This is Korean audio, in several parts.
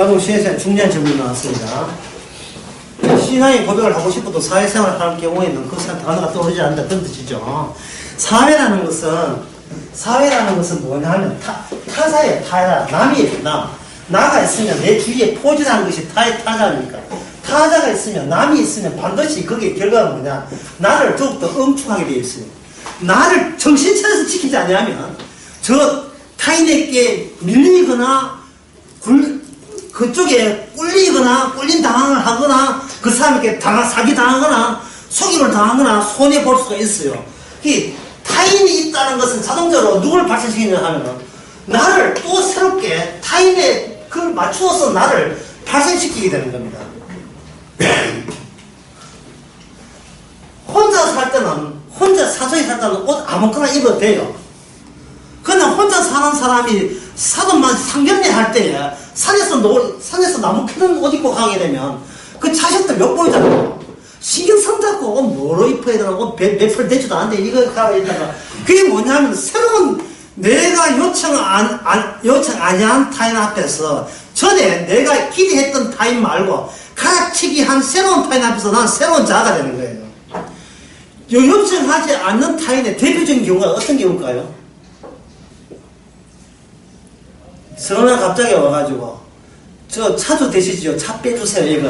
결국 시에서 중요한 질문이 나왔습니다. 신앙의 고백을 하고 싶어도 사회생활을 하는 경우에는 그 단어가 떠오르지 않는다. 그런 뜻이죠. 사회라는 것은 뭐냐 하면 타자예요. 타자. 남이에요. 남. 나가 있으면 내 주위에 포진하는 것이 타자니까. 타자가 있으면, 남이 있으면 반드시 거기에 결과가 뭐냐. 나를 더욱더 엄축하게 되어 있어요. 나를 정신 차려서 지키지 않으면 저 타인에게 밀리거나 그쪽에 꿀리거나 꿀림당을 하거나 그 사람에게 사기당하거나 속임을 당하거나 손해볼 수가 있어요. 타인이 있다는 것은 자동적으로 누굴 발생시키냐 하면 나를 또 새롭게 타인에 그걸 맞추어서 나를 발생시키게 되는 겁니다. 혼자 살 때는 혼자 사소히 살 때는 옷 아무거나 입어도 돼요. 그냥 혼자 사는 사람이 사돈만 상견례 할 때에 산에서 나무 캐는 옷 입고 가게 되면 그 자식들 몇 보이잖아요. 신경 쓴다고 옷 뭐로 입어야 되나 옷 몇풀 되지도 않는데 이거 가고 있다가 그게 뭐냐면 새로운 내가 요청 아니한 타인 앞에서 전에 내가 기대했던 타인 말고 갈아치기 한 새로운 타인 앞에서 난 새로운 자아가 되는 거예요. 요청하지 않는 타인의 대표적인 경우가 어떤 경우일까요? 성은아 갑자기 와가지고 저 차도 되시죠? 차 빼주세요 이거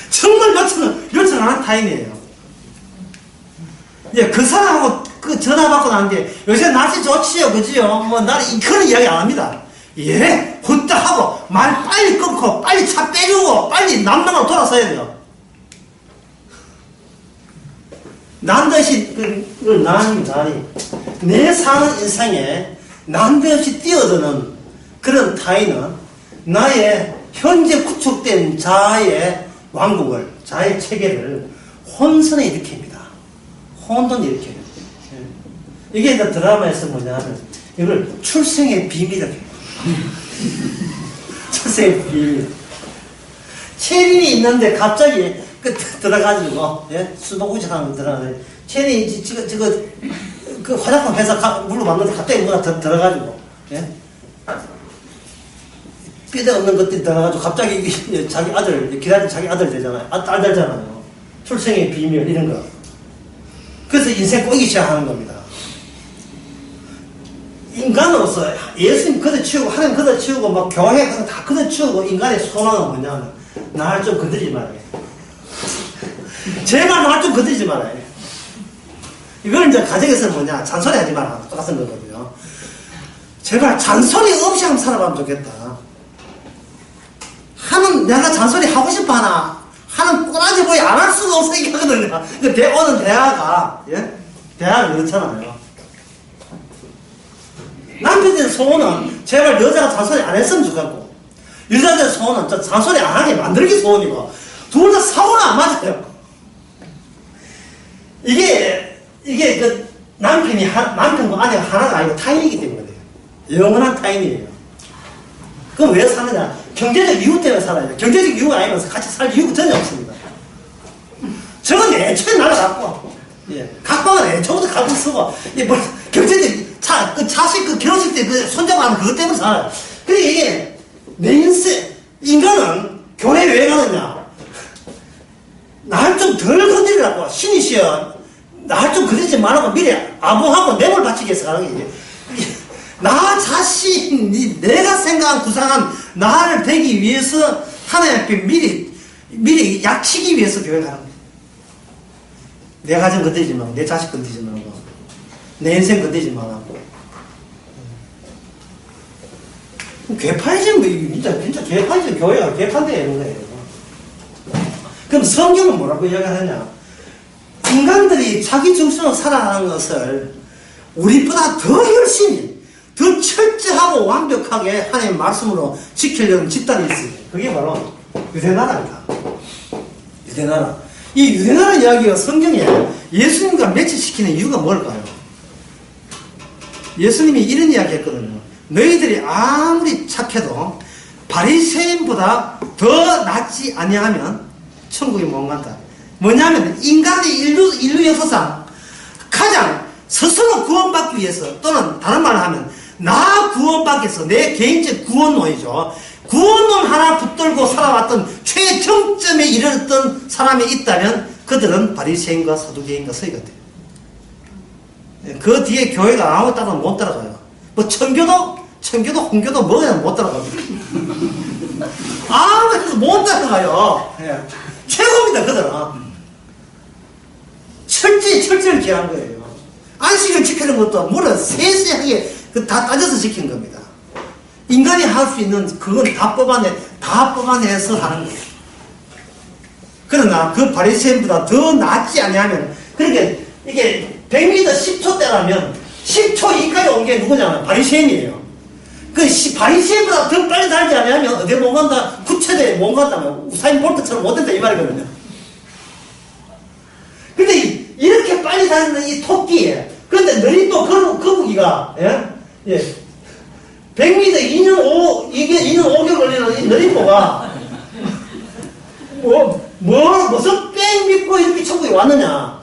정말 요청 안 한 타인이에요. 예, 그 사람하고 그 전화 받고 나는데 요새 날씨 좋지요 그지요? 뭐 나는 그런 이야기 안 합니다. 예? 후딱 하고 말 빨리 끊고 빨리 차 빼주고 빨리 남방으로 돌아서야 돼요. 난듯이 난이 내 사는 인생에 난데없이 뛰어드는 그런 타인은 나의 현재 구축된 자아의 왕국을, 자아의 체계를 혼선에 일으킵니다. 혼돈 일으켜요. 이게 이제 드라마에서 뭐냐면 이걸 출생의 비밀이라고 해요. 출생의 비밀. 체린이 있는데 갑자기 들어가지고 수도구직하는 들어가는데 체린이 그 화장품 회사 물로 만드는데 갑자기 뭐가 들어가지고 삐대 없는 것들이 들어가지고 갑자기 자기 아들 기다리는 자기 아들 되잖아요. 딸 되잖아요. 출생의 비밀 이런 거. 그래서 인생 꼬이기 시작하는 겁니다. 인간으로서 예수님 걷어치우고 하나님 걷어치우고 막 교회 다 걷어치우고 인간의 소망은 뭐냐면 나를 좀 건드리지 말아요. 제발 나를 좀 건드리지 말아요. 이걸 이제 가정에서 뭐냐 잔소리 하지 마라 똑같은 거거든요. 제발 잔소리 없이 한번 살아가면 좋겠다. 내가 잔소리 하고 싶어 하는 꼬라지 보이 안 할 수가 없어 이게 하거든요. 오는 대화가 대화가 그렇잖아요. 남편의 소원은 제발 여자가 잔소리 안 했으면 좋겠고 여자들의 소원은 저 잔소리 안 하게 만들기 소원이고 둘 다 사고는 안 맞아요. 이게 그 남편과 아내가 하나가 아니고 타인이기 때문에 그래요. 영원한 타인이에요. 그럼 왜 사느냐? 경제적 이유 때문에 살아요. 경제적 이유가 아니면서 같이 살 이유가 전혀 없습니다. 저건 애초에 날아갔고, 각방은 애초부터 갖고 쓰고, 경제적 자식 결혼식 때 손자가 하는 그것 때문에 살아요. 근데 이게 내 인생, 인간은 교회 왜 가느냐? 날 좀 덜 건드리라고, 신이시여, 날 좀 건드리지 말라고 미리 아부하고 뇌물 바치기 위해서 가는 게 나 자신, 내가 생각한 구상한 나를 되기 위해서 하나님 앞에 미리 약치기 위해서 교회 가는 거예요. 내 가정 건드리지 말고, 내 자식 건드리지 말고, 내 인생 건드리지 말라고. 괴파이즘, 진짜 괴파이즘, 교회가 괴파인데 이런 거예요. 그럼 성경은 뭐라고 이야기하느냐? 인간들이 자기 중심으로 살아가는 것을 우리보다 더 열심히, 더 철저하고 완벽하게 하나님의 말씀으로 지키려는 집단이 있어요. 그게 바로 유대나라입니다. 유대나라. 이 유대나라 이야기가 성경에 예수님과 매치시키는 이유가 뭘까요? 예수님이 이런 이야기 했거든요. 너희들이 아무리 착해도 바리새인보다 더 낫지 아니하면 천국에 못 간다. 뭐냐면 인간의 인류 역사상 가장 스스로 구원받기 위해서 또는 다른 말을 하면 나 구원받겠어. 내 개인적 구원론이죠. 구원론 하나 붙들고 살아왔던 최정점에 이르렀던 사람이 있다면 그들은 바리새인과 사두개인과 서기가 돼요. 그 뒤에 교회가 아무 따라 못 따라가요. 뭐 청교도, 홍교도 뭐야 못 따라가요. 아무 해도 못 따라가요. 예. 최고입니다, 그들은. 철저히 기한 거예요. 안식을 지키는 것도 물론 세세하게 다 따져서 지킨 겁니다. 인간이 할 수 있는 그건 다 뽑아내서 하는 거예요. 그러나 그 바리새인보다 더 낫지 아니하면, 그러니까 이게 100m 10초대라면 10초 이까지 온 게 누구냐면 바리새인이에요. 그 바리새인보다 더 빨리 달지 아니하면 어디 못 간다, 구체대에 못 간다면 우사인 볼트처럼 못 된다 이 말이거든요. 근데 이렇게 빨리 다니는 이 토끼에, 그런데 느림보 거북이가, 예? 100m 2년 5개월 걸리는 이 느림보가, 무슨 뺑 믿고 이렇게 천국에 왔느냐.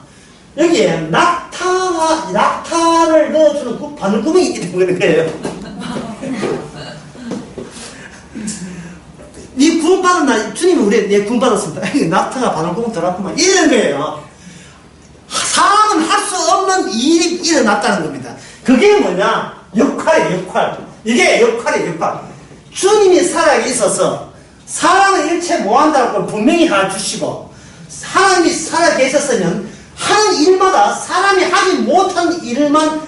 여기에 낙타를 넣어주는 그 바늘구멍이 있기 때문에 그래요. 니 구원받은 날, 주님이 우리 구원받았습니다. 낙타가 바늘구멍 들어갔구만. 이런 거예요. 사람은 할 수 없는 일이 일어났다는 겁니다. 그게 뭐냐? 역할이에요, 역할. 이게 역할이에요, 역할. 주님이 살아있어서 사람은 일체 못한다는 걸 분명히 알아주시고, 하나님이 살아계셨으면 하는 일마다 사람이 하지 못한 일만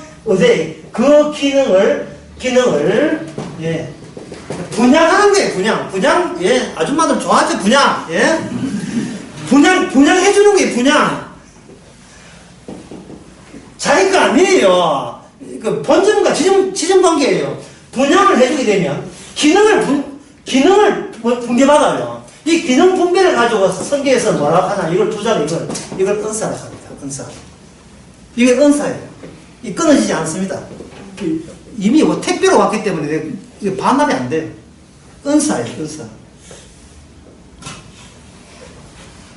그 기능을 예, 분양하는 거예요. 분양, 예, 아줌마들 좋아하죠, 분양, 예, 분양해주는 게 분양. 자기 거 아니에요. 그 본전과 지점 관계예요. 분양을 해주게 되면 기능을 분배받아요. 이 기능 분배를 가지고 성경에서 뭐라고 하나, 이걸 두자로 이걸 은사라고 합니다. 은사. 이게 은사예요. 이 끊어지지 않습니다. 이미 택배로 왔기 때문에 이게 반납이 안 돼요. 은사예요, 은사.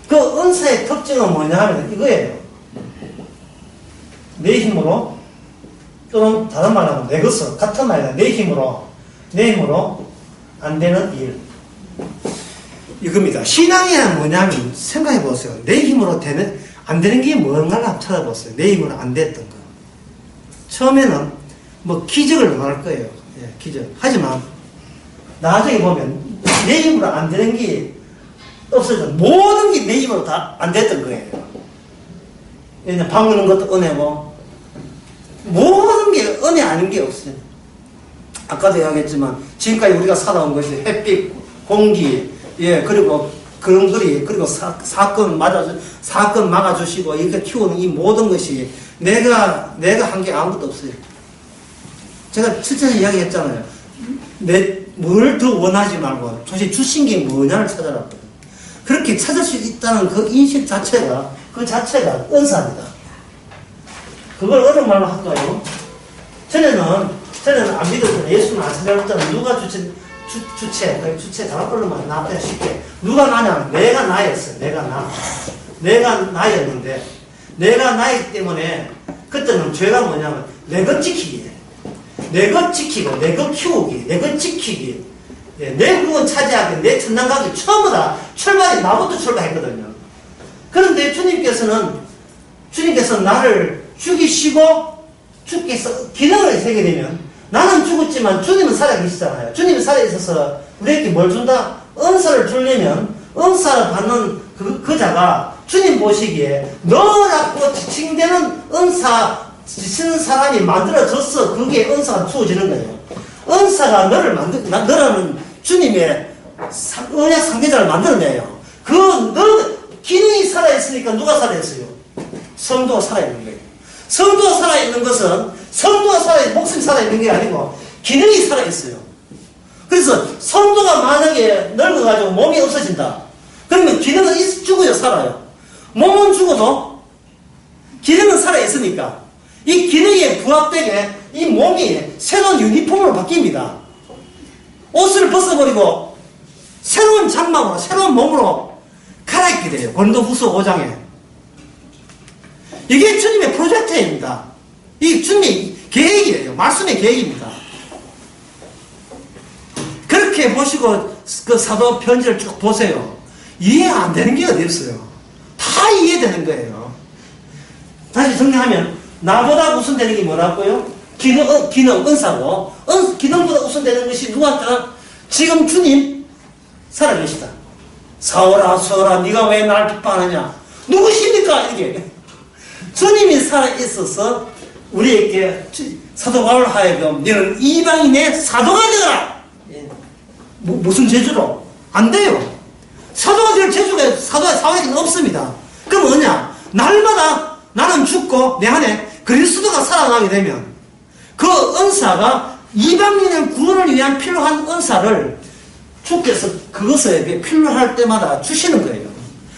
그 은사의 특징은 뭐냐 하면 이거예요. 내 힘으로, 또는 다른 말로 하면 내 것으로, 같은 말이다. 내 힘으로 안 되는 일. 이겁니다. 신앙이란 뭐냐면, 생각해 보세요. 내 힘으로 안 되는 게 뭔가를 한번 찾아보세요. 내 힘으로 안 됐던 거. 처음에는 뭐 기적을 말할 거예요. 예, 기적. 하지만, 나중에 보면, 내 힘으로 안 되는 게 없어져. 모든 게 내 힘으로 다 안 됐던 거예요. 왜냐면, 방 오는 것도 은혜고, 모든 게 은혜 아닌 게 없어요. 아까도 이야기했지만 지금까지 우리가 살아온 것이 햇빛, 공기, 예, 그리고 그런 거리, 그리고 사건 막아주시고 이렇게 키우는 이 모든 것이 내가 한 게 아무것도 없어요. 제가 실제로 이야기했잖아요. 뭘 더 원하지 말고 도대체 주신 게 뭐냐를 찾아라. 그렇게 찾을 수 있다는 그 인식 자체가 은사입니다. 그걸 어려운 말로 할까요? 전에는 안 믿었잖아요. 예수는 안 찾아봤잖아요. 누가 주체 다락걸로만 나한테 쉽게. 누가 나냐? 내가 나였어요. 내가 나였는데, 내가 나이기 때문에, 그때는 죄가 뭐냐면, 내 것 지키기예요. 내 것 지키고, 내 것 키우기, 내 것 지키기, 예, 내 구원 차지하기, 내 천당 가기, 전부 다 출발이 나부터 출발했거든요. 그런데 주님께서 나를 죽이시고, 주께서 기능을 세게 되면, 나는 죽었지만 주님은 살아계시잖아요. 주님이 살아있어서 우리에게 뭘 준다? 은사를 주려면 은사를 받는 그 자가 주님 보시기에 너라고 지칭되는 은사 지치는 사람이 만들어져서 그게 은사가 주어지는 거예요. 은사가 너라는 주님의 언약 상대자를 만들어내요. 너 기능이 살아있으니까 누가 살아있어요? 성도가 살아있는 거예요. 성도가 살아있는 것은 목숨이 살아있는 게 아니고 기능이 살아있어요. 그래서 성도가 만약에 늙어가지고 몸이 없어진다. 그러면 기능은 죽어요, 살아요. 몸은 죽어도 기능은 살아있으니까 이 기능에 부합되게 이 몸이 새로운 유니폼으로 바뀝니다. 옷을 벗어버리고 새로운 장막으로, 새로운 몸으로 갈아입게 돼요. 고린도후서 5장에. 이게 주님의 프로젝트입니다. 이 주님의 계획이에요. 말씀의 계획입니다. 이렇게 보시고 그 사도 편지를 쭉 보세요. 이해 안 되는 게 어디 있어요. 다 이해되는 거예요. 다시 정리하면 나보다 우선되는 게 뭐라고요? 기능, 은사고 기능보다 우선되는 것이 누구한테? 지금 주님 살아계시다. 사오라 서오라 네가 왜 날 비판하냐? 누구십니까? 이게 주님이 살아있어서 우리에게 사도 바울 하여금 너는 이방인의 사도가 되어라. 무슨 재주로? 안 돼요. 사도가 될 재주가 사도에게는 없습니다. 그럼 뭐냐? 날마다 나는 죽고 내 안에 그리스도가 살아나게 되면 그 은사가 이방인의 구원을 위한 필요한 은사를 주께서 그것에 필요할 때마다 주시는 거예요.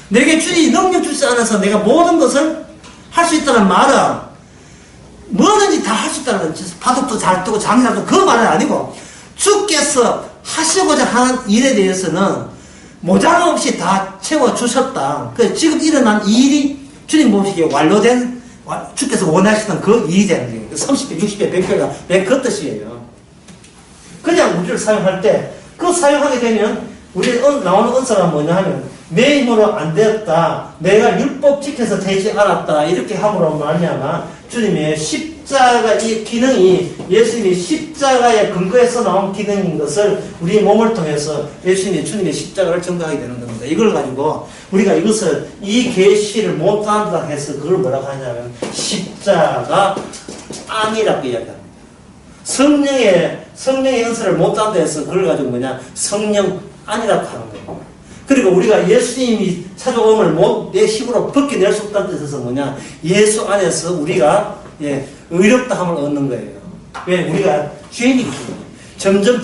내게 주의 능력 주지 않아서 내가 모든 것을 할 수 있다는 말은 뭐든지 다 할 수 있다는 바둑도 잘 뜨고 장이 잘 뜨고 그 말은 아니고 주께서 하시고자 하는 일에 대해서는 모자람 없이 다 채워주셨다. 지금 일어난 이 일이 주님 보시기에 완료된 주께서 원하시던 그 일이 되는 거예요. 30배, 60배, 100배가 그 뜻이에요. 그냥 우리를 사용할 때 그 사용하게 되면 우리 나오는 은사가 뭐냐 하면 내 힘으로 안 되었다. 내가 율법 지켜서 되지 않았다. 이렇게 함으로 말미암아 주님의 십자가 이 기능이 예수님이 십자가의 근거에서 나온 기능인 것을 우리 몸을 통해서 예수님이 주님의 십자가를 증거하게 되는 겁니다. 이걸 가지고 우리가 이것을 이 계시를 못 따른다 해서 그걸 뭐라고 하냐면 십자가 아니라고 이야기합니다. 성령의 은사를 못 따른다 해서 그걸 가지고 뭐냐 성령 아니라고 하는 거예요. 그리고 우리가 예수님이 찾아옴을 내 힘으로 벗겨낼 수 없다는 뜻에서 뭐냐 예수 안에서 우리가 의롭다 함을 얻는 거예요. 왜? 우리가 죄인이기 때문에 점점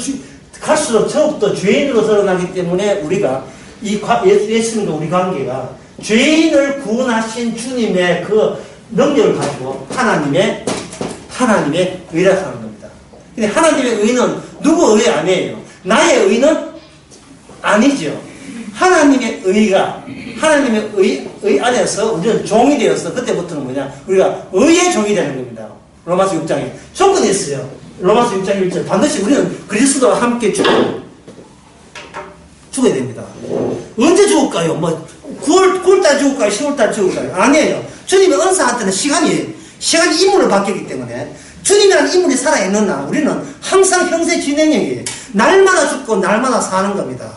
갈수록 저부터 죄인으로 드러나기 때문에 우리가 예수님과 우리 관계가 죄인을 구원하신 주님의 그 능력을 가지고 하나님의 의라고 하는 겁니다. 근데 하나님의 의는 누구 의 아니에요. 나의 의는 아니죠. 하나님의 의가 하나님의 의 안에서 우리는 종이 되어서 그때부터는 뭐냐 우리가 의의 종이 되는 겁니다. 로마서 6장에 조건이 있어요. 로마서 6장 1절 반드시 우리는 그리스도와 함께 죽어야 됩니다. 언제 죽을까요? 9월달 죽을까요? 10월달 죽을까요? 아니에요. 주님의 은사한테는 시간이 인물로 바뀌기 때문에 주님이라는 인물이 살아있는 날 우리는 항상 형세 진행형이에요. 날마다 죽고 날마다 사는 겁니다.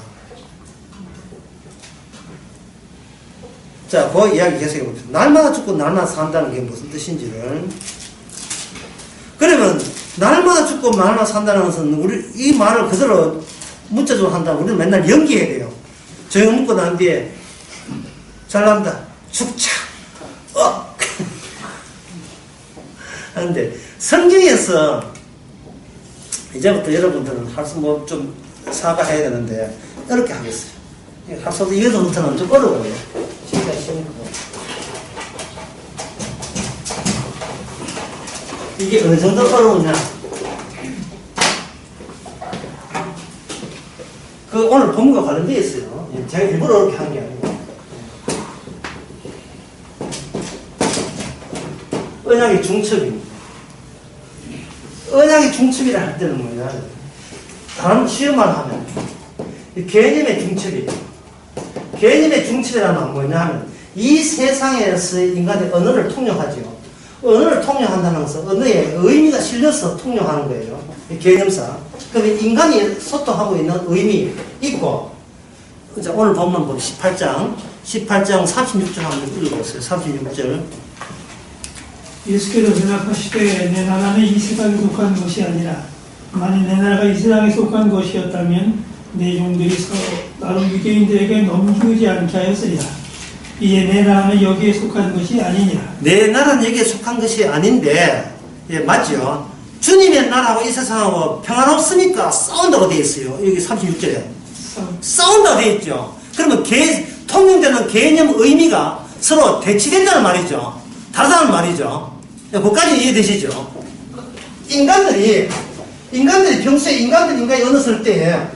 자, 그 이야기 계속해 봅시다. 날마다 죽고 날마다 산다는 게 무슨 뜻인지를. 그러면 날마다 죽고 날마다 산다는 것은 우리 이 말을 그대로 문자적으로 한다면 우리는 맨날 연기해야 돼요. 조용히 묻고 난 뒤에 잘난다. 죽자. 하는데 성경에서 이제부터 여러분들은 할수 뭐 좀 사과해야 되는데 이렇게 하겠어요. 할수 이거부터는 좀 어려워요. 진짜 시험이고. 이게 어느 정도 어려우냐? 그 오늘 본문과 관련되어 있어요. 제가 일부러 어렵게 한 게 아니고. 언약의 중첩입니다. 언약의 중첩이라 할 때는 뭐냐? 다른 쉬운 말 하면 개념의 중첩이에요. 개념의 중첩이라는 건 뭐냐 하면 이 세상에서 인간의 언어를 통용하죠. 언어를 통용한다는 것은 언어에 의미가 실려서 통용하는 거예요. 개념사. 그러면 인간이 소통하고 있는 의미 있고 자, 오늘 본문 보면 18장 36절 한번 읽어보세요. 36절 예수께서 대답하시되 내 나라는 이 세상에 속한 것이 아니라 만일 내 나라가 이 세상에 속한 것이었다면 내 종들이 서로 다른 유대인들에게 넘기지 않게 하였으리라. 이제 내 나라는 여기에 속한 것이 아니니라. 내 나라는 여기에 속한 것이 아닌데 맞죠? 주님의 나라하고 이 세상하고 평안없습니까? 싸운다고 되어 있어요. 여기 36절에 싸운다고 되어 있죠. 그러면 통용되는 개념 의미가 서로 대치된다는 말이죠. 다르다는 말이죠. 그것까지 이해되시죠? 인간들이 평소에 인간이 어느 쓸 때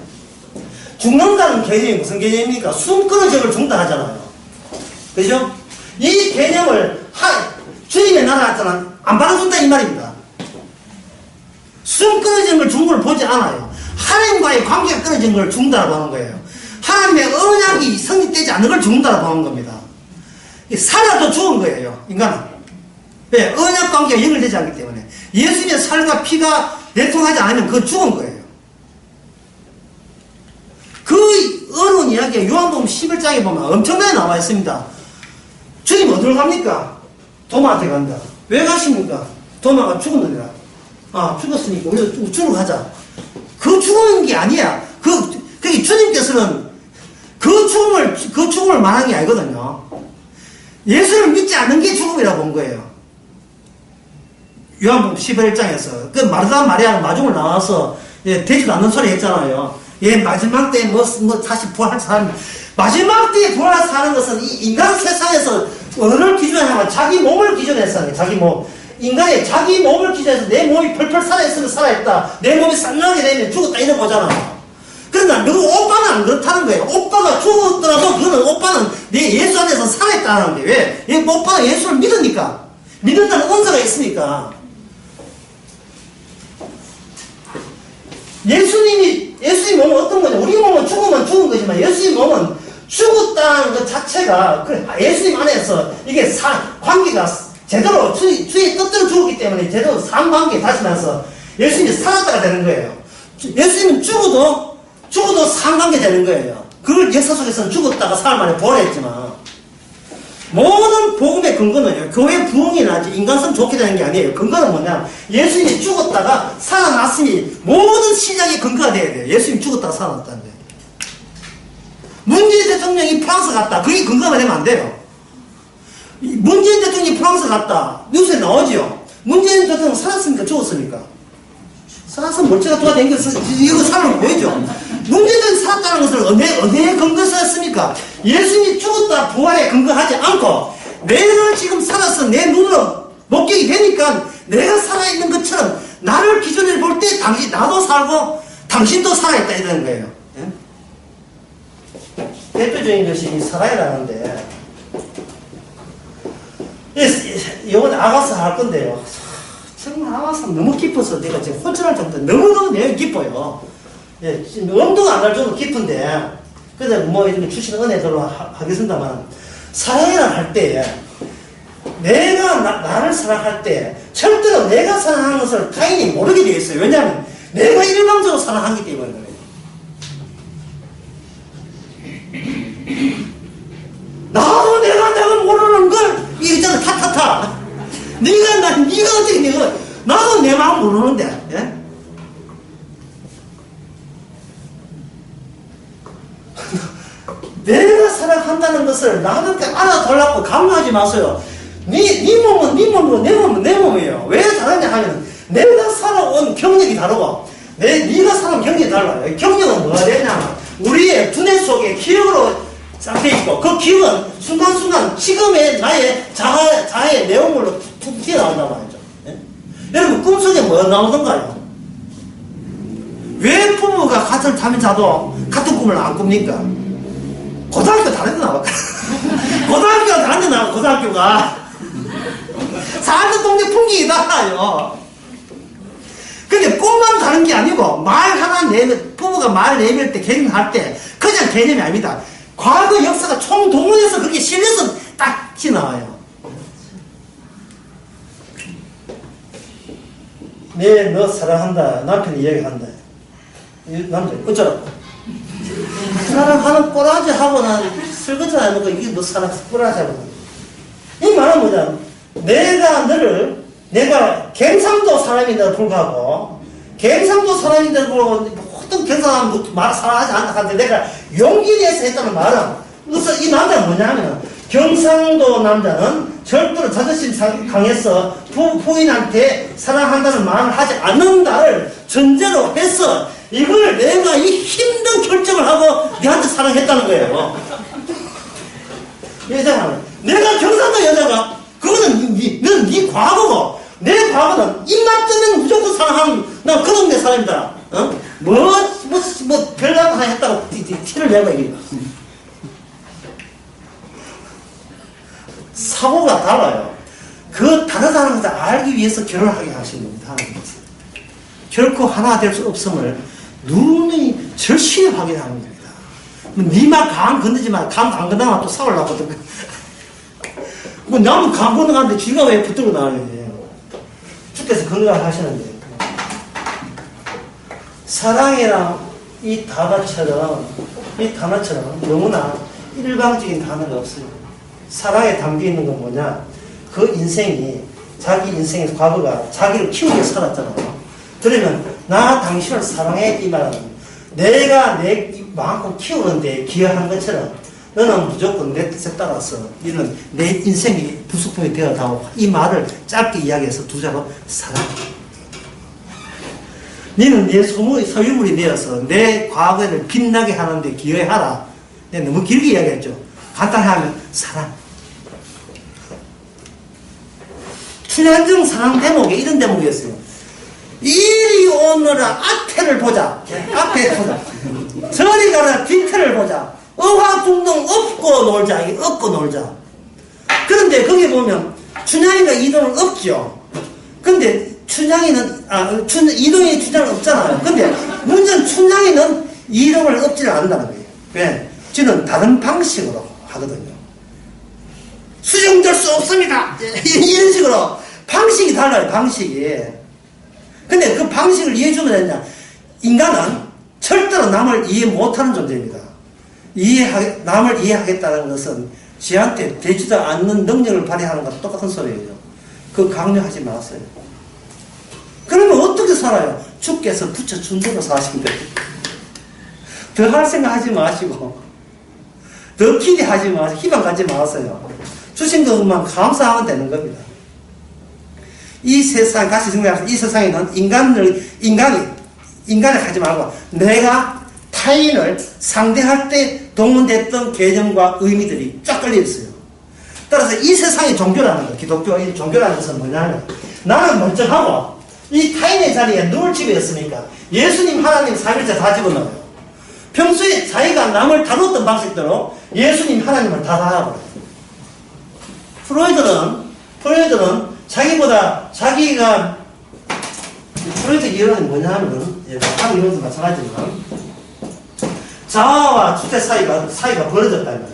죽는다는 개념이 무슨 개념입니까? 숨 끊어짐을 죽는다 하잖아요. 그죠? 이 개념을 주님의 나라한테는 안 받아준다 이 말입니다. 숨 끊어짐을 죽는 걸 보지 않아요. 하나님과의 관계가 끊어진 걸 죽는다고 하는 거예요. 하나님의 언약이 성립되지 않는 걸 죽는다고 하는 겁니다. 살아도 죽은 거예요, 인간은. 왜? 언약 관계가 연결되지 않기 때문에. 예수님의 살과 피가 내통하지 않으면 그건 죽은 거예요. 그 어려운 이야기가 요한복음 11장에 보면 엄청나게 나와 있습니다. 주님 어디로 갑니까? 도마한테 간다. 왜 가십니까? 도마가 죽었느니라. 아, 죽었으니까 우리 우주로 가자. 그 죽은 게 아니야. 그게 주님께서는 그 죽음을 말한 게 아니거든요. 예수를 믿지 않는 게 죽음이라고 본 거예요. 요한복음 11장에서 그 마르다 마리아가 마중을 나와서 되지도 않는 소리 했잖아요. 마지막 때에 다시 부활할 사람, 마지막 때에 부활할 사는 것은 이 인간 세상에서 어느 기준으로 하면 자기 몸을 기준해서 하는 거예요. 자기 몸. 인간의 자기 몸을 기준해서 내 몸이 펄펄 살아있으면 살아있다. 내 몸이 쌍나게 되면 죽었다. 이런 거잖아. 그러나 너 오빠는 안 그렇다는 거예요. 오빠가 죽었더라도 그는 오빠는 내 예수 안에서 살아있다는 거예요. 왜? 오빠가 예수를 믿으니까. 믿는다는 은사가 있으니까. 예수님 몸은 어떤 거냐? 우리 몸은 죽으면 죽은 거지만 예수님 몸은 죽었다는 것 자체가 예수님 안에서 이게 관계가 제대로 주의 뜻대로 죽었기 때문에 제대로 상관계에 다시면서 예수님이 살았다가 되는 거예요. 예수님은 죽어도 상관계 되는 거예요. 그걸 역사 속에서는 죽었다가 사흘 만에 부활했지만 모든 복음의 근거는요, 교회 부흥이나 인간성 좋게 되는 게 아니에요. 근거는 뭐냐? 예수님이 죽었다가 살아났으니 모든 시작의 근거가 돼야 돼요. 예수님이 죽었다가 살아났다는 거예요. 문재인 대통령이 프랑스 갔다. 그게 근거가 되면 안 돼요. 문재인 대통령이 프랑스 갔다. 뉴스에 나오지요. 문재인 대통령 살았습니까? 죽었습니까? 살아서 멀쩡하게 돌아다니면서 이거 사람을 보이죠. 문제는 살았다는 것을 어디에 근거했습니까? 예수님이 죽었다 부활에 근거하지 않고 내가 지금 살아서 내 눈으로 목격이 되니까 내가 살아있는 것처럼 나를 기준으로 볼 때 나도 살고 당신도 살아있다 이러는 거예요. 예? 대표적인 것이 사랑이라는데 이번에 아가서 할 건데요. 정말 아가서 너무 깊어서 내가 지금 혼쭐할 정도 너무너무 내용이 깊어요. 예, 엄두가 안 날 정도로 깊은데, 그래서 뭐 이렇게 주시는 은혜들로 하겠습니다만, 사랑이라 할 때, 내가 나를 사랑할 때, 절대로 내가 사랑하는 것을 타인이 모르게 되어 있어요. 왜냐하면, 내가 일방적으로 사랑하기 때문에 그래요. 나도 내가 모르는 걸, 이거 있잖아, 타타타. 네가 어떻게 나도 내 마음 모르는데, 예? 내가 사랑한다는 것을 나한테 알아달라고 강요하지 마세요. 네 몸은 네 몸이고 내 몸은 내 몸이에요. 왜 다르냐 하면 내가 살아온 경력이 다르고 네가 살아온 경력이 달라요. 경력은 뭐가 되냐면 우리의 두뇌 속에 기억으로 싹돼 있고 그 기억은 순간순간 지금의 나의 자아의 내용물로 툭 튀어나온단 말이죠. 예? 여러분 꿈속에 뭐 나오던가요? 왜 부부가 같은 잠을 자도 같은 꿈을 안 꿉니까? 고등학교 다른 데 나올까? 고등학교가 다른 데 나와, 고등학교가. 사는 동네 풍경이 달라요. 근데 꿈만 다른 게 아니고, 부부가 말 내밀 때, 개념할 때, 그냥 개념이 아닙니다. 과거 역사가 총동원해서 그렇게 실려서 딱 튀어나와요. 너 사랑한다. 남편이 이야기한다. 남자, 어쩌라고? 사랑하는 꼬라지 하고는 설거지 해놓고 이게 뭐 사랑 꼬라지 하고 이 말은 뭐냐 내가 갱상도 사람인데도 불구하고 어떤 경상도 말 사랑하지 않다 하는데 내가 용기 내서 했다는 말은 그래서 이 남자는 뭐냐면 경상도 남자는 절대로 자존심 강해서 부인한테 사랑한다는 말을 하지 않는다를 전제로 해서 이걸 내가 이 힘든 결정을 하고 네한테 사랑했다는 거예요. 여자가 내가 경상도 여자가 그거는 네 과거고 내 과거는 입맛 뜨면 무조건 사랑하는 나 그 동네 사람이다. 어? 뭐 별난 하나 했다고 티를 내고 얘기해. 사고가 달라요. 그 다른 사람을 알기 위해서 결혼하게 하신 겁니다. 결코 하나 될 수 없음을 눈이 절실히 확인하는 겁니다. 니만 강 건드지 마. 강 안 건너면 또 싸우려거든. 뭐 나무 강 건너가는데 쥐가 왜 붙들고 나가는지. 주께서 건강하시는데. 사랑이랑 이 단어처럼 너무나 일방적인 단어가 없어요. 사랑에 담겨있는 건 뭐냐? 그 인생이 자기 인생의 과거가 자기를 키우기 위해 살았잖아요. 그러면 나 당신을 사랑해 이 말은 내가 내 마음껏 키우는데 기여하는 것처럼 너는 무조건 내 뜻에 따라서 이런 내 인생이 부속품이 되어다오. 이 말을 짧게 이야기해서 두 자로 사랑. 너는 내 소유물이 되어서 내 과거를 빛나게 하는데 기여하라. 내가 너무 길게 이야기했죠. 간단히 하면 사랑. 춘향정 사랑 대목에 이런 대목이었어요. 이리 오너라 앞에를 보자. 앞에 보자. 저리 가라 뒤태를 보자. 어화둥둥 업고 놀자. 업고 놀자. 그런데 거기 보면 춘향이가 이동은 없죠. 근데 춘향이는 이동이 춘향은 없잖아요. 근데 문제는 춘향이는 이동을 없지를 않는다는 거예요. 왜? 저는 다른 방식으로 하거든요. 수정될 수 없습니다. 이런 식으로 방식이 달라요. 방식이. 근데 그 방식을 이해해주면 되냐? 인간은 절대로 남을 이해 못하는 존재입니다. 남을 이해하겠다는 것은 지한테 되지도 않는 능력을 발휘하는 것과 똑같은 소리예요. 그거 강요하지 마세요. 그러면 어떻게 살아요? 주께서 붙여준 대로 사시면 돼요. 더 할 생각 하지 마시고, 더 기대하지 마시고, 희망 갖지 마세요. 주신 것만 감사하면 되는 겁니다. 이 세상, 같이 생각해서 이 세상에는 인간을 하지 말고, 내가 타인을 상대할 때 동원됐던 개념과 의미들이 쫙 깔려있어요. 따라서 이 세상의 종교라는 것, 기독교의 종교라는 것은 뭐냐면, 나는 멀쩡하고, 이 타인의 자리에 누울 집이었으니까 예수님, 하나님, 삼일째 다 집어넣어요. 평소에 자기가 남을 다뤘던 방식대로 예수님, 하나님을 다 다뤄버려요. 프로이드는 자기가 프로이드 이론은 뭐냐면, 다른 이론도 마찬가지지만, 자아와 주체 사이가 벌어졌다는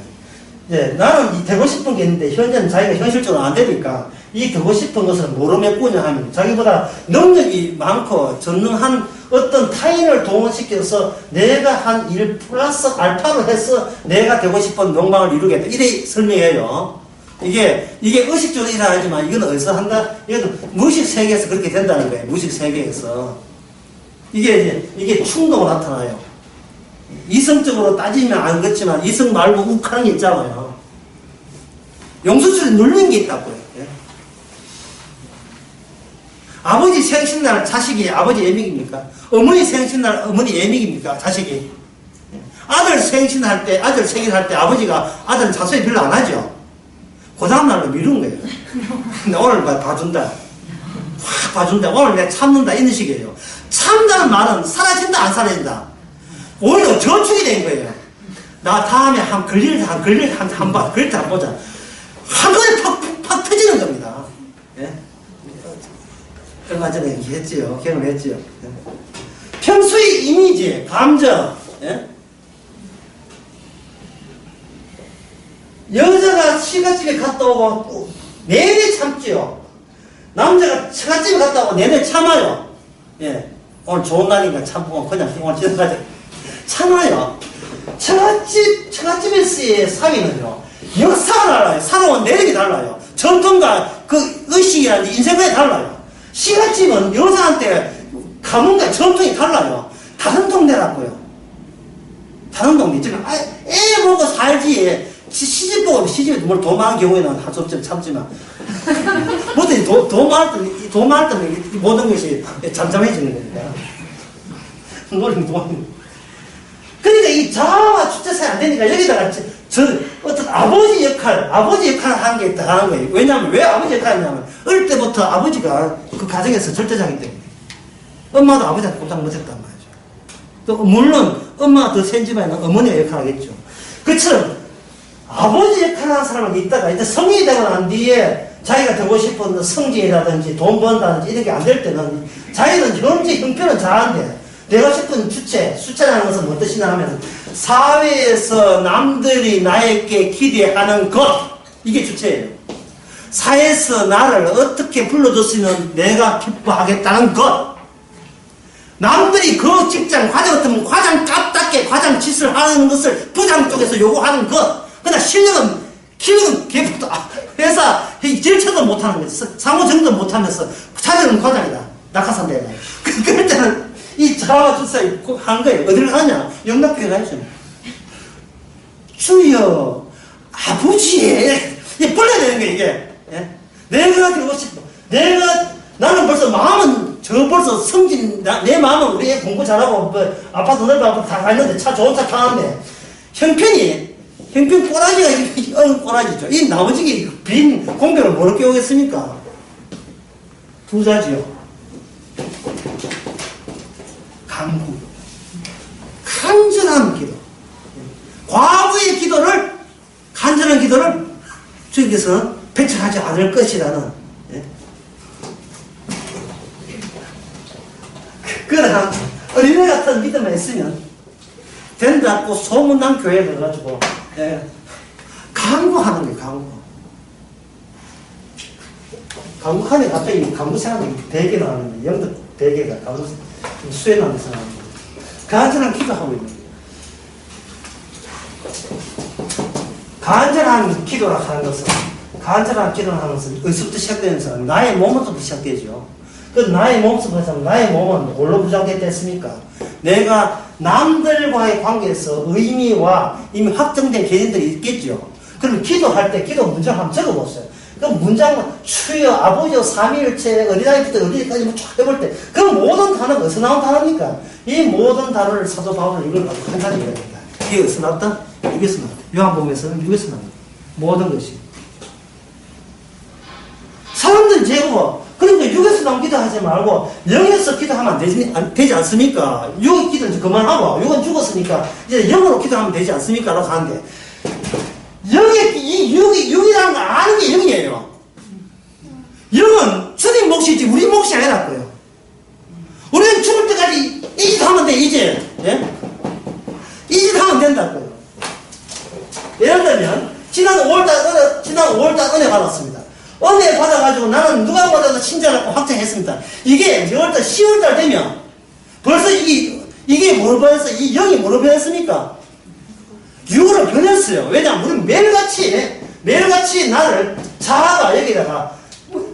거예요. 나는 되고 싶은 게 있는데, 현재는 자기가 현실적으로 안 되니까, 이 되고 싶은 것을 뭐로 메꾸냐 하면, 자기보다 능력이 많고 전능한 어떤 타인을 동원시켜서 내가 한 일 플러스 알파로 해서 내가 되고 싶은 욕망을 이루겠다. 이래 설명해요. 이게 의식적으로 일어나지만, 이건 어디서 한다? 이건 무의식 세계에서 그렇게 된다는 거예요. 무의식 세계에서. 이게 충동으로 나타나요. 이성적으로 따지면 안 그렇지만, 이성 말고 욱하는 게 있잖아요. 용수철이 눌린 게 있다고요. 아버지 생신날 자식이 아버지 예믹입니까? 어머니 생신날 어머니 예믹입니까? 자식이. 아들 생신할 때, 아들 생일할 때 아버지가 아들은 자소에 별로 안 하죠? 그 다음날로 미루는 거예요. 근데 오늘 봐준다. 확 봐준다. 오늘 내가 참는다. 이런 식이에요. 참다는 말은 사라진다, 안 사라진다? 오히려 저축이 된 거예요. 나 다음에 그릴 때 한번 보자. 한 번에 팍 터지는 겁니다. 예? 얼마 전에 얘기했지요. 경험했지요. 평소의 이미지, 감정, 예? 여자가 치과집에 갔다 오고 내내 참지요. 남자가 치과집에 갔다 오고 내내 참아요. 예. 오늘 좋은 날이니까 참고 그냥 오늘 지나가자. 참아요. 처갓집에서의 사위는요, 역사가 달라요. 살아온 내력이 달라요. 전통과 그 의식이라든지 인생관이 달라요. 시가집은 여자한테 가문과 전통이 달라요. 다른 동네라고요. 다른 동네. 지금 애 보고 살지. 시집 보고, 시집에 뭘 돈 많은 경우에는 할 수 없지만 참지만. 뭐든 돈 많을 때는 모든 것이 잠잠해지는 겁니다. 그러니까 이 자아와 주체 사이 안 되니까 여기다가 어떤 아버지 역할을 하는 게 더 하는 거예요. 왜냐하면 왜 아버지 역할을 하냐면 어릴 때부터 아버지가 그 가정에서 절대자기 때문에 엄마도 아버지한테 꼼짝 못했단 말이죠. 또 물론 엄마가 더 센 집안에는 어머니가 역할을 하겠죠. 그처럼 아버지 역할을 하는 사람은 있다가 이제 성인이 되고 난 뒤에 자기가 되고 싶은 성진이라든지 돈 번다든지 이런 게 안 될 때는 자기는 현재 형편은 자아인데 내가 싶은 주체, 수체라는 것은 무슨 뜻이냐 하면 사회에서 남들이 나에게 기대하는 것, 이게 주체예요. 사회에서 나를 어떻게 불러줬으면 내가 기뻐하겠다는 것. 남들이 그 직장 과장 같으면 과장 깝답게 과장 짓을 하는 것을 부장 쪽에서 요구하는 것. 그러나 실력은 개부도 회사 질처도 못하는 거지. 상호정도 못하면서 자기는 과장이다. 낙하산대가. 그럴 때는 이 자와 주사에 한 거예요. 어디를 가냐? 영락교회 가야죠. 주여 아버지 불러야 되는 거예요 이게. 예? 내가 되고 싶어. 나는 벌써 마음은 벌써 성진 내 마음은 우리 애 공부 잘하고 뭐, 아파트 넓어 다 갔는데 차 좋은 차 타는데 형편 꼬라지가 꼬라지죠. 이 나머지 빈 공백을 뭐로 깨우겠습니까? 부자지요. 간구. 간절한 기도. 과거의 기도를 간절한 기도를 주님께서는 배척하지 않을 것이라는. 예? 그러나 어린애 같은 믿음만 있으면 된다고 소문난 교회에 가가지고 예, 강구하는 거예요. 강구하니 갑자기 강구 생각이 대개 나왔는데 영덕 대개가 강구 수에 나는 사람입니다. 간절한 기도하고 있는 거예요. 간절한 기도라 하는 것은 어디서부터 시작되면서 나의 몸부터 시작되죠. 그 나의 몸부터 나의 몸은 뭘로 부장됐다 했습니까? 내가 남들과의 관계에서 의미와 이미 확정된 개념들이 있겠죠. 그럼 기도할 때 기도 문장 한번 적어보세요. 그 문장 주여 아버지여 삼위일체 어린아이부터 어린이까지 쫙 해볼 때 그 모든 단어가 어디서 나온 단어입니까? 이 모든 단어를 사도 바울은 이걸 한 가지 이야기합니다. 이게 어디서 나왔다? 여기서 나왔다. 요한복음에서는 여기서 나왔다. 모든 것이. 사람들 제거 그러니까 육에서 나온 기도하지 말고 영에서 기도하면 되지 않습니까? 육 기도는 그만하고 육은 죽었으니까 이제 영으로 기도하면 되지 않습니까? 라고 하는데 이 육이라는 거 아는 게 영이에요. 영은 주님 몫이지 우리 몫이 아니라고요. 우리는 죽을 때까지 이 짓 하면 돼 이제. 예? 이 짓 하면 된다고요. 예를 들면 지난 5월달 은혜 받았습니다. 은혜 받아가지고 나는 누가 받아도 친절하고 확정했습니다. 이게 6월달, 10월달 되면 벌써 이게 뭘 변했어? 이 영이 뭐로 변했습니까? 육으로 변했어요. 왜냐하면 우리는 매일같이 나를 자아가 여기다가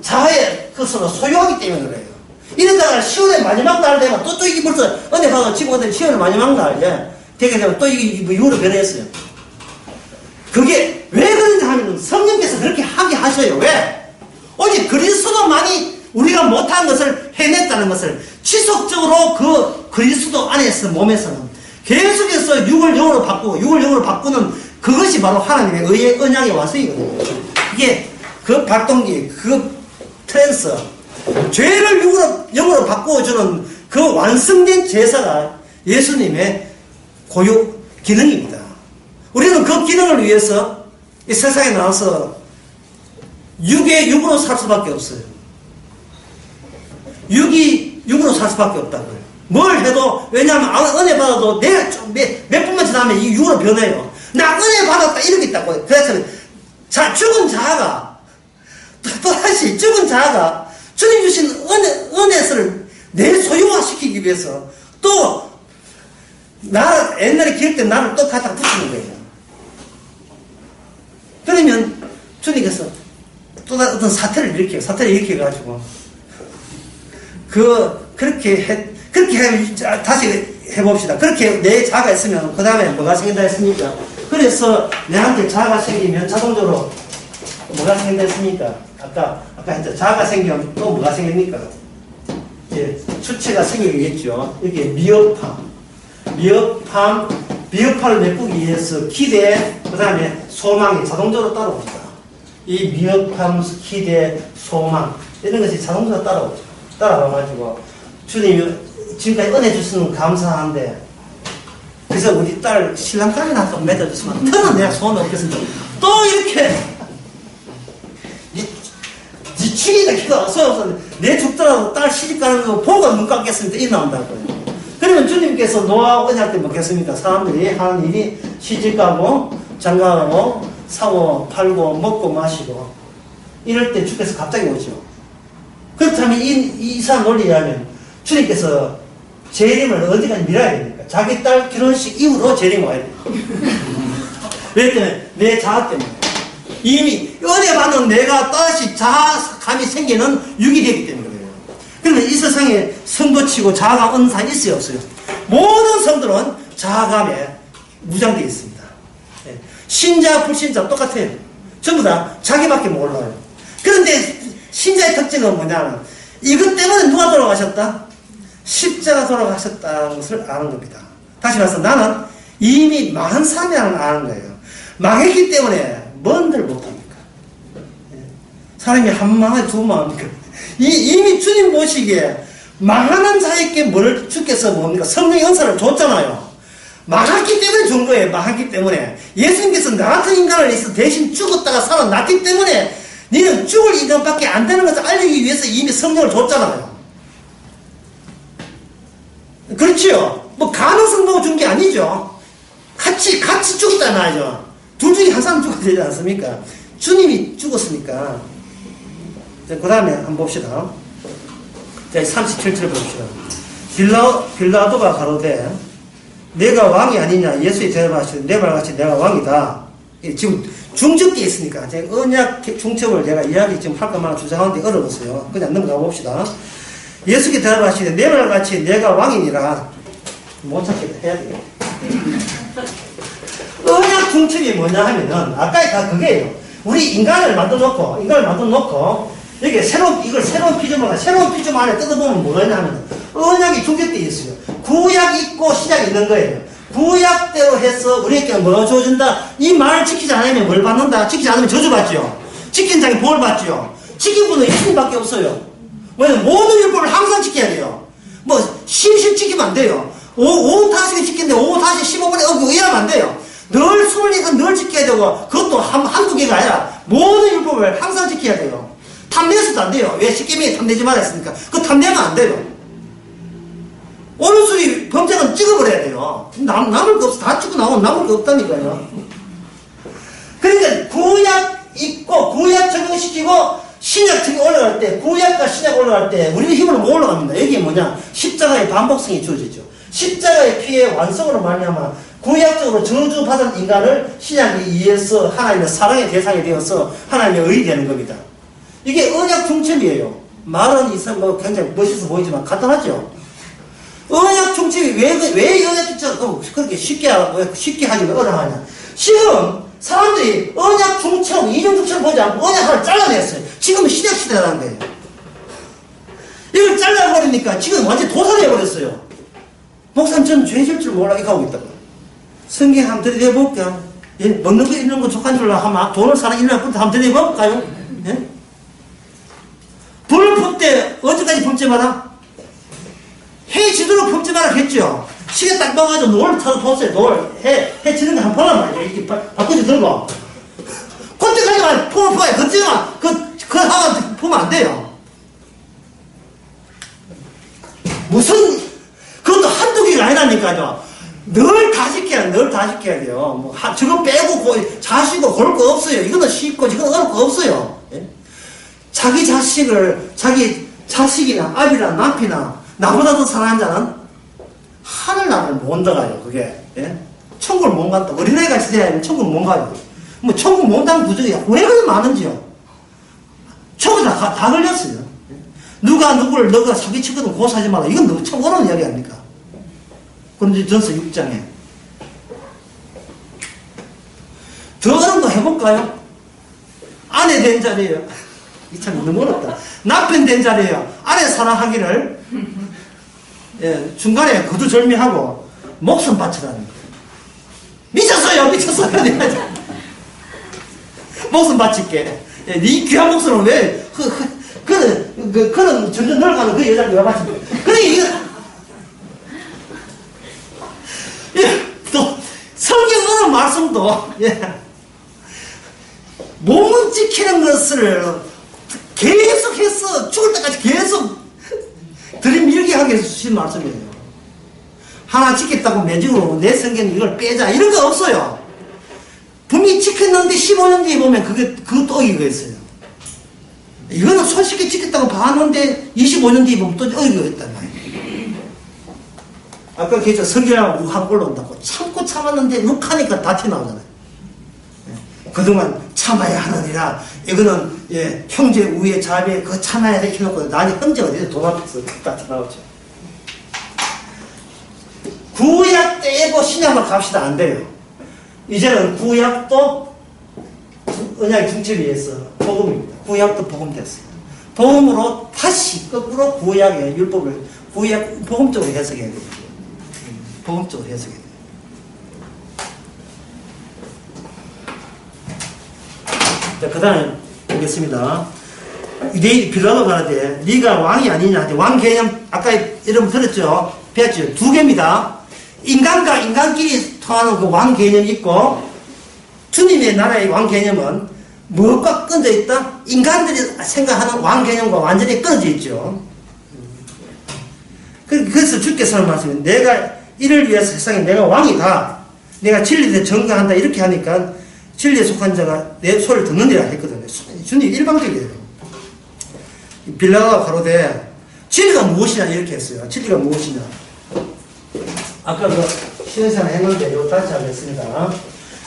자아의 것으로 소유하기 때문에 그래요. 이러다가 10월의 마지막 날 되면 또 이게 벌써 은혜 받아 친구들 10월의 마지막 날 되게 되면 또 이게 육으로 변했어요. 그게 왜 그런지 하면 성령께서 그렇게 하게 하셔요. 왜? 오직 그리스도만이 우리가 못한 것을 해냈다는 것을 지속적으로 그 그리스도 안에서 몸에서는 계속해서 육을 영으로 바꾸는 그것이 바로 하나님의 의의 언약의 완성이거든요. 이게 그 발동기, 그 트랜스, 죄를 영으로 바꾸어주는 그 완성된 제사가 예수님의 고유 기능입니다. 우리는 그 기능을 위해서 이 세상에 나와서 육으로 살 수밖에 없어요. 육으로 살 수밖에 없다고요. 뭘 해도, 왜냐하면 은혜 받아도 몇 분만 지나면 이 육으로 변해요. 나 은혜 받았다 이렇게 있다고요. 그래서 죽은 자아가 또다시 죽은 자아가 주님 주신 은혜를 내 소유화시키기 위해서 또 옛날에 기를 때 나를 또 갖다 붙이는 거예요. 그러면 주님께서 또 어떤 사태를 일으켜가지고 그렇게 다시 해봅시다. 그렇게 내 자아가 있으면 그 다음에 뭐가 생긴다 했습니까? 그래서 내한테 자아가 생기면 자동적으로 뭐가 생긴다 했습니까? 아까 했죠. 자아가 생기면 또 뭐가 생깁니까? 이제 주체가 생기겠죠. 이렇게 미흡함을 메꾸기 위해서 기대, 그 다음에 소망이 자동적으로 따라옵니다. 이 미흡함, 기대, 소망 이런 것이 자동적으로 따라와가지고 주님이 지금까지 은혜 주시는 감사한데 그래서 우리 딸 신랑까지 나서 맺어줬으면 더는 내가 소원 없겠습니다. 또 이렇게 니 축이가 기도 소용없었는데 내 죽더라도 딸 시집 가는 거 보고 눈 감겠습니다. 이 나온다고요. 그러면 주님께서 노아 언약 때 먹겠습니까? 사람들이 하는 일이 시집가고 장가가고 사고 팔고 먹고 마시고 이럴 때 주께서 갑자기 오죠. 그렇다면 이 사람 논리라면 주님께서 재림을 어디까지 미뤄야 됩니까? 자기 딸 결혼식 이후로 재림 와야 돼요. 왜 때문에? 내 자아 때문에. 이미 은혜 받는 내가 다시 자아감이 생기는 육이 되기 때문에 그래요. 그러면 이 세상에 성도치고 자아감 은사 있어요, 없어요? 모든 성들은 자아감에 무장되어 있습니다. 신자, 불신자 똑같아요. 전부 다 자기밖에 몰라요. 그런데 신자의 특징은 뭐냐면 이것 때문에 누가 돌아가셨다? 십자가 돌아가셨다는 것을 아는 겁니다. 다시 말해서 나는 이미 망한 사람이라는 걸 아는 거예요. 망했기 때문에 뭔들 못합니까? 사람이 한 망에 두 망합니까? 이미 주님 보시기에 망하는 자에게 뭘 주께서 뭡니까? 성령의 은사를 줬잖아요. 망했기 때문에 준 거예요. 망했기 때문에. 예수님께서 나 같은 인간을 위해서 대신 죽었다가 살아났기 때문에 너는 죽을 인간밖에 안 되는 것을 알리기 위해서 이미 성령을 줬잖아요. 그렇지요? 뭐 가능성 보고 준 게 아니죠. 같이 죽었다는 말이죠. 둘 중에 한 사람 죽어야 되지 않습니까? 주님이 죽었으니까. 그 다음에 한번 봅시다. 자, 37절 봅시다. 빌라도가 가로되 내가 왕이 아니냐 예수의 대답하시되 내 말같이 내가 왕이다. 지금 중첩되어 있으니까 제가 언약 중첩을 제가 이야기 지금 할까 말까 주장하는데 어려웠어요. 그냥 넘어가 봅시다. 예수께 대답하시되 내 말같이 내가 왕이니라. 못 찾겠다 해야 돼요. 언약 중첩이 뭐냐 하면은 아까 다 그게요. 우리 인간을 만들어놓고 여기 새로운 피조물 안에 뜯어보면 뭐냐 하면 언약이 중첩되어 있어요. 구약 있고 시작 있는 거예요. 구약대로 해서 우리에게 뭐 줘준다? 이 말을 지키지 않으면 뭘 받는다? 지키지 않으면 저주받죠. 지킨 자에게 볼 받죠. 지킨 분은 예수님밖에 없어요. 왜냐면 모든 율법을 항상 지켜야 돼요. 뭐 실실 지키면 안 돼요. 5-5 지키는데 5-15분에 의하면 안 돼요. 늘 24건 늘 지켜야 되고 그것도 한두 개가 아니라 모든 율법을 항상 지켜야 돼요. 탐내서도 안 돼요. 왜 십계명에 탐내지 말라 했습니까? 그거 탐내면 안 돼요. 오른손이 범죄는 찍어버려야 돼요. 남을 거 없어. 다 찍고 나오면 남을 거 없다니까요. 그러니까 구약 있고 구약 적용시키고 신약 적용 올라갈 때 구약과 신약 올라갈 때 우리는 힘으로 못 올라갑니다. 여기 뭐냐? 십자가의 반복성이 주어지죠. 십자가의 피의 완성으로 말미암아 구약적으로 저주받은 인간을 신약에 의해서 하나님의 사랑의 대상이 되어서 하나님의 의이 되는 겁니다. 이게 언약 중첩이에요. 말은 뭐 굉장히 멋있어 보이지만 간단하죠. 언약 중첩이 왜 언약 중첩 그렇게 쉽게 하지 왜 어려워하냐? 지금 사람들이 언약 중첩, 이중 중첩을 보지 않고 언약 하나를 잘라냈어요. 지금은 신약 시대라는 거예요. 이걸 잘라버리니까 지금 완전 도살해버렸어요. 목사님 저는 죄질 줄 몰라 이거 하고 있다고. 성경 한번 들여다볼까? 예? 먹는 거 있는 거 족한 줄로 하면 돈을 사는 일을 한번 들여다볼까요? 예? 불을 풀 때 언제까지 품지마라? 해 지도록 품지마라 했죠. 시계 딱 먹어가지고 노을 타서 보세요. 노을 해 지는 거 한번 보란 말이죠. 이렇게 바꾸지 들고 그때까지만 품을 퍼야 그때만 그 하면 품으면 안 돼요. 무슨 그것도 한두 개가 아니라니까요. 늘 다 지켜야 돼요. 뭐 저거 빼고 자시고 그럴 거 없어요. 이거는 쉽고 이거는 어려울 거 없어요. 예? 자기 자식이나 아비나 남편이나 나보다 더 사랑하는 자는 하늘나라를 못 들어가요. 그게 예? 천국을 못 간다. 어린애가 있어야 천국을 못 가요. 뭐 천국 못 가는 구조가 왜 그렇게 많은지요. 천국 다 걸렸어요. 예? 누가 누구를 너가 사기치거든 고사하지 마라. 이건 너무 참 어려운 이야기 아닙니까? 그런데 전서 6장에 더 어려운 거 해볼까요? 아내 된 자리에요. 이 참 너무 어렵다. 남편 된 자리에요. 아내 사랑하기를 예, 중간에 거두절미하고 목숨 바치라는 거예요. 미쳤어요. 목숨 바칠게. 예, 네 귀한 목숨을 왜 그런 점점 늙어가는 그 여자를 왜 바치는 거예요? 그래 이거 예, 또 성경 어느 말씀도 예, 몸을 지키는 것을 계속해서 죽을 때까지 계속 들이밀게 하게 해서 주신 말씀이에요. 하나 지켰다고 매직으로 내 성경 이걸 빼자. 이런 거 없어요. 분명히 지켰는데 15년 뒤에 보면 그것도 어기가 있어요. 이거는 손쉽게 지켰다고 봐놓는데 25년 뒤에 보면 또 어기가 있단 말이에요. 아까 걔저 성경하고 욱하고 올라온다고 참고 참았는데 욱하니까 다 튀어나오잖아요. 그동안 참아야 하느니라. 이거는 예, 형제 우애 자매 그거 참아야 돼 해놓고 나니 헌재가 어디서 돈 앞에서 다 튀어나오죠. 구약 때고 신약으로 갑시다. 안 돼요. 이제는 구약도 언약의 중첩에 의해서 복음입니다. 구약도 복음 됐어요. 복음으로 다시 거꾸로 구약의 율법을 복음적으로 해석해야 돼요. 복음적으로 해석해야 돼요. 자, 그 다음에 보겠습니다. 유대인이 빌라도가 하는데 네가 왕이 아니냐. 왕 개념 아까 여러분 들었죠? 배웠죠? 두 개입니다. 인간과 인간끼리 통하는 그 왕 개념이 있고 주님의 나라의 왕 개념은 무엇과 끊어져 있다? 인간들이 생각하는 왕 개념과 완전히 끊어져 있죠. 그래서 주께서 하는 말씀은 내가 이를 위해서 세상에 내가 왕이다. 내가 진리에 정거한다. 이렇게 하니까 진리에 속한 자가 내 소리를 듣는다라 했거든요. 주님 일방적이에요. 빌라도가 가로되 진리가 무엇이냐 이렇게 했어요. 진리가 무엇이냐. 아까 그 시연사를 했는데 이거 다시 하겠습니다.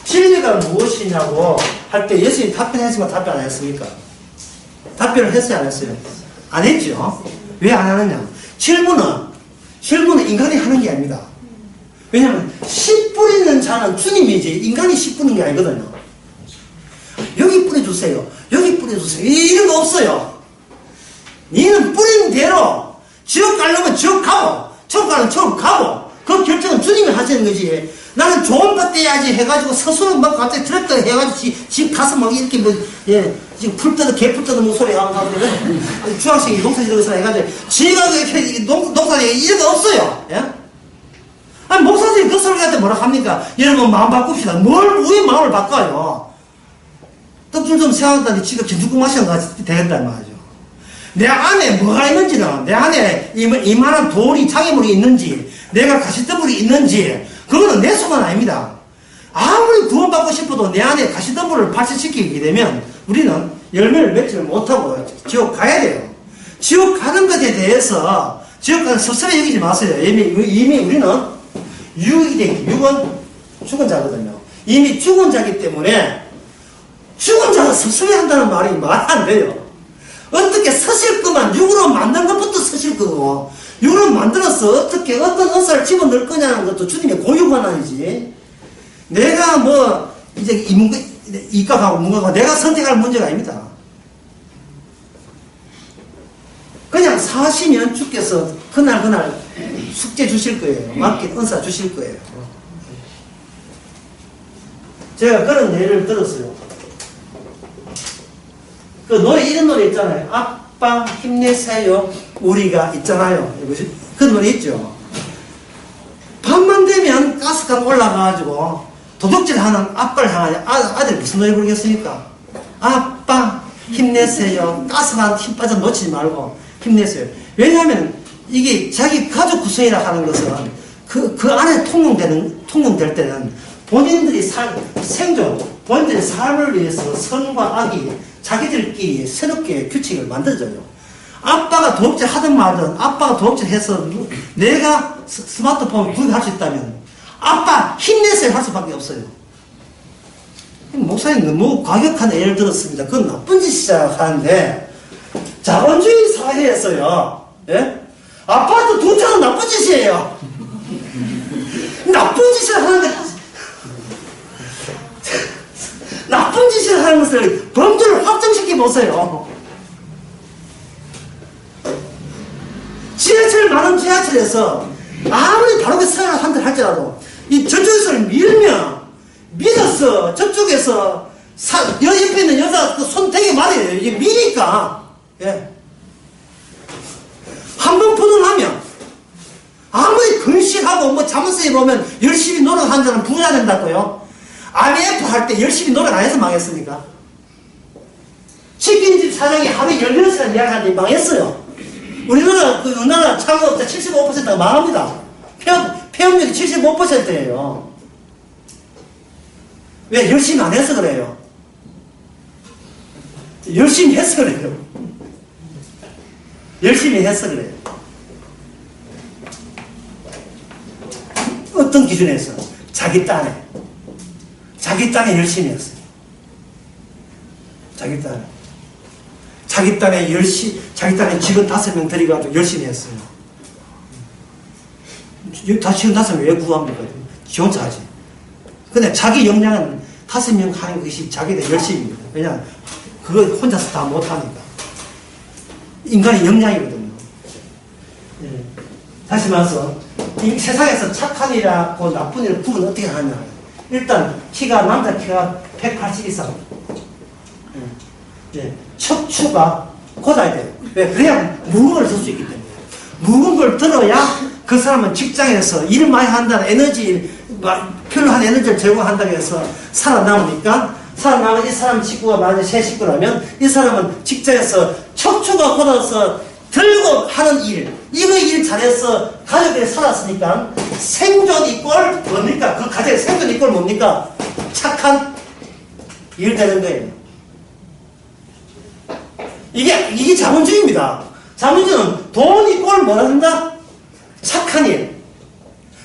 진리가 무엇이냐고 할 때 예수님이 답변했으면 답변 안 했습니까? 답변을 했어요 안 했어요? 안 했죠. 왜 안 하느냐. 질문은 인간이 하는 게 아닙니다. 왜냐하면 씨 뿌리는 자는 주님이지 인간이 씨 뿌리는 게 아니거든요. 여기 뿌려주세요. 여기 뿌려주세요. 이런 거 없어요. 니는 뿌리는 대로 지옥 가려면 지옥 가고 천국 가려면 천국 가고 그 결정은 주님이 하시는 거지. 나는 좋은 것 떼야지 해가지고 스스로 막 갑자기 들었다 해가지고 집 가서 막 이렇게 뭐, 예, 지금 풀 뜯어 목소리 하고 중학생이 농사 지어서 해가지고 지가 이렇게 농사 지어 이런 거 없어요. 예? 아니, 목사들이 그 소리한테 뭐라 합니까? 여러분 마음 바꿉시다. 왜 마음을 바꿔요? 떡줄 좀 세웠다니 지가 김죽국 마시는 거 같이 되겠단 말이죠. 내 안에 뭐가 있는지는, 내 안에 이만한 돌이, 장애물이 있는지, 내가 가시덤불이 있는지, 그거는 내 손은 아닙니다. 아무리 구원받고 싶어도 내 안에 가시덤불을 발생시키게 되면 우리는 열매를 맺지를 못하고 지옥 가야 돼요. 지옥 가는 것에 대해서 지옥 가는 섭섭해 여기지 마세요. 이미 우리는 육은 죽은 자거든요. 이미 죽은 자기 때문에 죽은 자가 섭섭해 한다는 말이 말 안 돼요. 어떻게 서실 거만 육으로 만든 것부터 서실 거고 육으로 만들어서 어떻게 어떤 의사를 집어넣을 거냐는 것도 주님의 고유관한이지. 내가 뭐 이제 이과하고 문과하고 내가 선택할 문제가 아닙니다. 그냥 사시면 주께서 그날 숙제 주실 거예요. 맡긴 은사 주실 거예요. 제가 그런 예를 들었어요. 그 노래, 이런 노래 있잖아요. 아빠 힘내세요. 우리가 있잖아요. 그 노래 있죠. 밤만 되면 가스관 올라가가지고 도둑질하는 아빠를 향하여 아들 무슨 노래 부르겠습니까? 아빠 힘내세요. 가스관 힘 빠져 놓치지 말고 힘내세요. 왜냐하면 이게 자기 가족 구성이라 하는 것은 그 안에 통용될 때는 본인들이 생존, 본인들의 삶을 위해서 선과 악이 자기들끼리 새롭게 규칙을 만들어줘요. 아빠가 도둑질 하든 말든 아빠가 도둑질 해서 내가 스마트폰을 구입할 수 있다면 아빠 힘내세요 할 수밖에 없어요. 목사님 너무 과격한 예를 들었습니다. 그건 나쁜 짓이야 하는데 자본주의 사회에서요. 예? 아파트 두 채는 나쁜 짓이에요. 나쁜 짓을 하는 게 나쁜 짓을 하는 것을 범죄를 확정시켜 보세요. 지하철 많은 지하철에서 아무리 바르게 생각을 한들 할지라도 이 저쪽에서 믿어서 저쪽에서 옆에 있는 여자 그 손 되게 말이에요. 이게 미니까. 예. 한 번 부도나면 아무리 근실하고 뭐 자문서에 보면 열심히 노력한 자는 부자 된다고요. IMF 할 때 열심히 노력 안 해서 망했습니까? 치킨집 사장이 하루에 16시간 예약하는데 망했어요. 우리나라 창업자 75%가 망합니다. 채용률이 75%예요. 왜? 열심히 안 해서 그래요. 열심히 해서 그래요. 열심히 해서 그래요. 어떤 기준에서? 자기 딴에 열심히 했어요. 자기 딴에 직원 5명 들여가지고 열심히 했어요. 다 직원 5명 왜 구합니까? 지 혼자 하지. 근데 자기 역량은 5명 하는 것이 자기들 열심입니다. 왜냐하면 그걸 혼자서 다 못하니까. 인간의 역량이거든요. 예. 다시 말해서 이 세상에서 착한 일하고 나쁜 일을 구분 어떻게 하냐. 일단 남자 키가 180 이상. 예. 척추가 곧아야 돼요. 왜? 그래야 무거운 걸 들 수 있기 때문에. 무거운 걸 들어야 그 사람은 직장에서 일 많이 한다는 에너지, 필요한 에너지를 제공한다고 해서 살아남으니까, 살아남은 이 사람 식구가 만약에 세 식구라면 이 사람은 직장에서 척추가 곧아서 들고 하는 이거 일 잘해서 가족이 살았으니까 생존 이꼴 뭡니까? 그 가정의 생존 이꼴 뭡니까? 착한 일 되는 거예요. 이게 자본주의입니다. 자본주의는 돈 이꼴 뭐라 한다? 착한 일.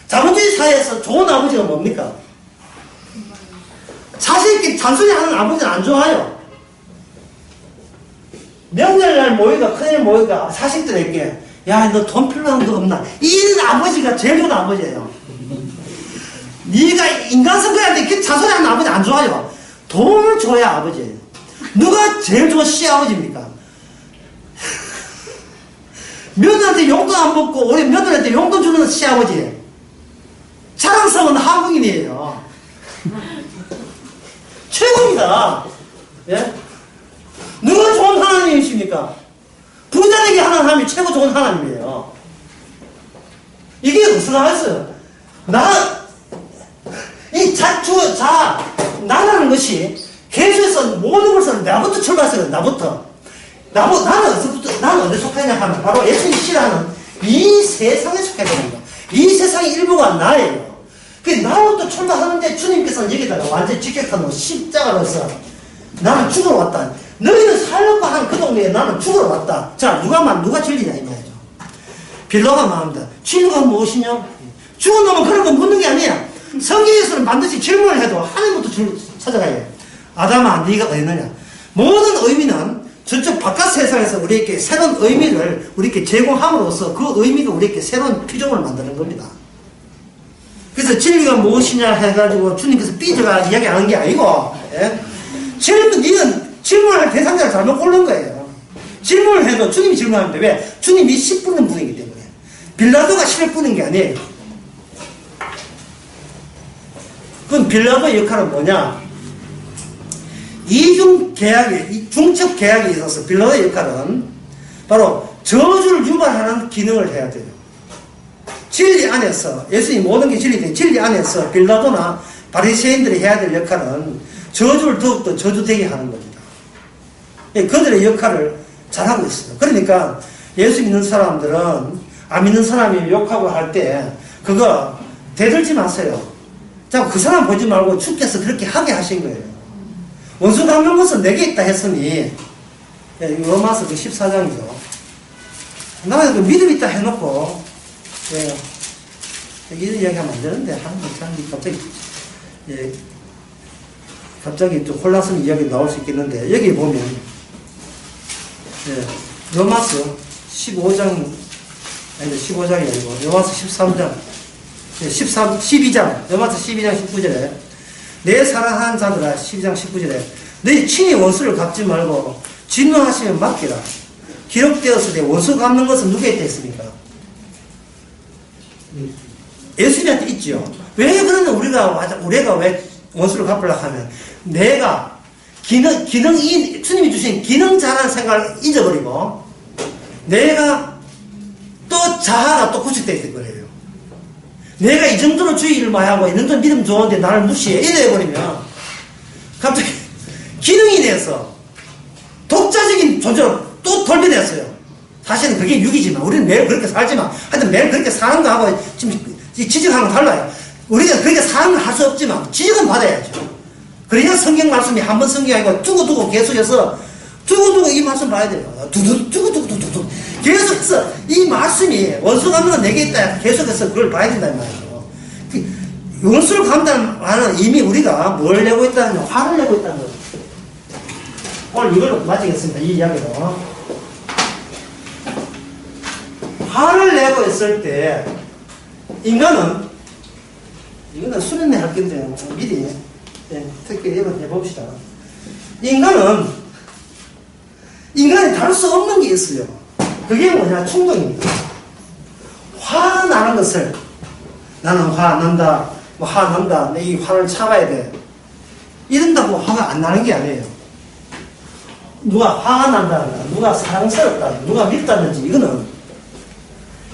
자본주의 사회에서 좋은 아버지가 뭡니까? 자식이 잔소리 하는 아버지는 안 좋아요. 명절날 모이가 큰일 모이가 자식들에게 야 너 돈 필요한 거 없나? 이 아버지가 제일 좋은 아버지예요. 네가 인간성 그래야 돼. 그 잔소리 하는 아버지 안 좋아요. 돈을 줘야 아버지예요. 누가 제일 좋은 시아버지입니까? 며느리한테 용돈 안 먹고 우리 며느리한테 용돈 주는 시아버지예요. 자랑스러운 한국인이에요. 최고입니다. 예? 누가 좋은 하나님이십니까? 부자에게 하나님이 최고 좋은 하나님이에요. 이게 무슨 말이었어요? 나라는 것이 계속해서 모든 것을 나부터 출발했어요. 나는 어디 속하냐 하면 바로 예수님이 싫어하는 이 세상에 속해 됩니다. 이 세상의 일부가 나예요. 그 나부터 출발하는데 주님께서는 여기다가 완전 직격하는 십자가로서 나는 죽으러 왔다. 너희는 살려고 하는 그 동네에 나는 죽으러 왔다. 자, 누가 진리냐 이 말이죠. 빌라가 말합니다. 진리가 무엇이냐? 죽은 놈은 그런 거 묻는 게 아니야. 성경에서는 반드시 질문을 해도 하나님부터 찾아가야 해. 아담아, 네가 어디 있느냐? 모든 의미는 저쪽 바깥 세상에서 우리에게 새로운 의미를 우리에게 제공함으로써 그 의미가 우리에게 새로운 피조물을 만드는 겁니다. 그래서 진리가 무엇이냐 해가지고 주님께서 삐져가 이야기하는 게 아니고, 예? 니는 질문할 대상자를 잘못 고른 거예요. 질문을 해도 주님이 질문하는데 왜? 주님이 씨 뿌리는 분이기 때문에. 빌라도가 씨를 뿌리는 게 아니에요. 그럼 빌라도의 역할은 뭐냐? 중첩 계약에 있어서 빌라도의 역할은 바로 저주를 유발하는 기능을 해야 돼요. 진리 안에서, 예수님 모든 게 진리인데 진리 안에서 빌라도나 바리새인들이 해야 될 역할은 저주를 더욱더 저주되게 하는 겁니다. 그들의 역할을 잘하고 있어요. 그러니까 예수 믿는 사람들은 안 믿는 사람이 욕하고 할 때 그거 대들지 마세요. 자꾸 그 사람 보지 말고 주께서 그렇게 하게 하신 거예요. 원수 갚는 것은 내게 있다 했으니, 로마서 그 14장이죠. 나는 그 믿음 있다 해놓고, 이런 이야기 하면 안 되는데, 하는 갑자기, 갑자기 좀 혼란스러운 이야기 나올 수 있겠는데, 여기 보면, 로마서 15장, 아니, 15장이 아니고, 로마서 13장, 12장, 로마서 12장 19절에, 내 사랑하는 자들아, 12장 19절에, 너희 친히 원수를 갚지 말고, 진노하시면 맡기라. 기록되었을 때 원수 갚는 것은 누구한테 했습니까? 예수님한테 있죠. 왜 그러면 우리가 왜 원수를 갚으려고 하면, 내가, 주님이 주신 기능 잘하는 생각을 잊어버리고, 내가 또 자아가 또 구축되어 있을 거예요. 내가 이 정도로 주의를 많이 하고, 이 정도 믿음 좋은데 나를 무시해. 이래 해버리면, 갑자기 기능이 돼서 독자적인 존재로 또 돌변했어요. 사실은 그게 육이지만, 우리는 매일 그렇게 살지만, 하여튼 매일 그렇게 사는 거 하고, 지금 이 지적하는 건 달라요. 우리가 그렇게 사람을 할 수 없지만 지적은 받아야죠. 그래야 성경 말씀이 한 번 성경이 아니고 두고두고 계속해서 두고두고 이 말씀 봐야 돼요. 두고두고 계속해서 이 말씀이 원수가 없는 건 내게 있다. 계속해서 그걸 봐야 된다는 말이에요. 원수를 감당하는 말은 이미 우리가 뭘 내고 있다는 화를 내고 있다는 거죠. 오늘 이걸로 마치겠습니다. 이 이야기로. 화를 내고 있을 때 인간은 이거는 수련회 할 건데 미리 특히 이런 해봅시다. 인간이 다룰 수 없는 게 있어요. 그게 뭐냐? 충동입니다. 화나는 것을 나는 화 안 난다. 뭐 화 난다. 내 이 화를 참아야 돼. 이런다고 화가 안 나는 게 아니에요. 누가 화가 난다든가 누가 사랑스럽다 누가 밉다든지 이거는